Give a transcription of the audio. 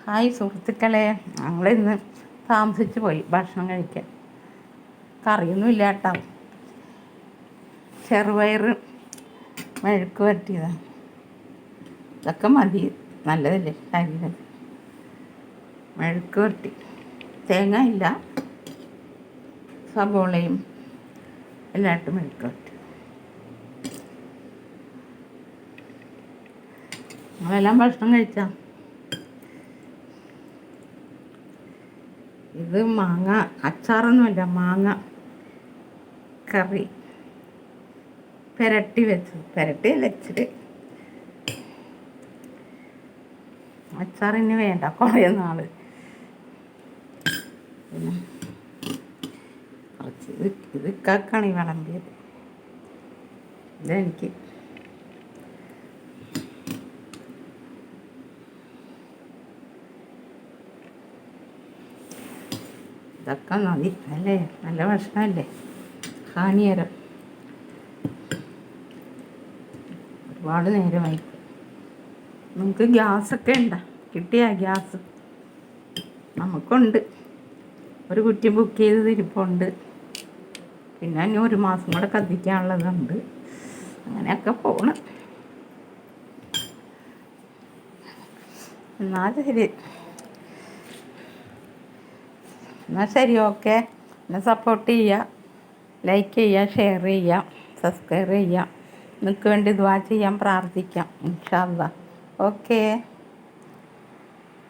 Hi സുഹൃത്തുക്കളെ, ഞങ്ങളിന്ന് താമസിച്ച് പോയി ഭക്ഷണം കഴിക്കാൻ. കറിയൊന്നും ഇല്ല കേട്ടോ. ചെറുപയർ മെഴുക്ക് പറ്റിയതാണ്. ഇതൊക്കെ മതി, നല്ലതല്ലേ ശരീരം. മെഴുക്ക് പറ്റി, തേങ്ങ ഇല്ല, സബോളയും എല്ലായിട്ടും മെഴുക്ക് പറ്റി. നമ്മളെല്ലാം ഭക്ഷണം കഴിച്ചാൽ ഇത് മാങ്ങ അച്ചാറൊന്നുമല്ല, മാങ്ങ കറി പുരട്ടി വെച്ചിട്ട് അച്ചാറിന് വേണ്ട കുറേ നാൾ. പിന്നെ കുറച്ച് ഇത് ഇക്കാക്കാണ് ഈ വിളമ്പിയത്. ഇതെനിക്ക് ഇതൊക്കെ മതി അല്ലേ, നല്ല ഭക്ഷണമല്ലേ. ഹാനികരം, ഒരുപാട് നേരമായി. നിങ്ങൾക്ക് ഗ്യാസൊക്കെ ഉണ്ടോ? കിട്ടിയ ഗ്യാസ്? നമുക്കുണ്ട്, ഒരു കുറ്റി ബുക്ക് ചെയ്ത് ഇരിപ്പുണ്ട്. പിന്നെ ഇനി 1 മാസം കൂടെ കത്തിക്കാനുള്ളതുണ്ട്. അങ്ങനെയൊക്കെ പോണ്. എന്നാൽ ശരി, ഓക്കെ. എന്നെ സപ്പോർട്ട് ചെയ്യുക, ലൈക്ക് ചെയ്യുക, ഷെയർ ചെയ്യുക, സബ്സ്ക്രൈബ് ചെയ്യുക. നിങ്ങൾക്ക് വേണ്ടി ദുആ ചെയ്യാൻ പ്രാർത്ഥിക്കാം ഇൻഷാ അല്ലാഹ്. ഓക്കേ.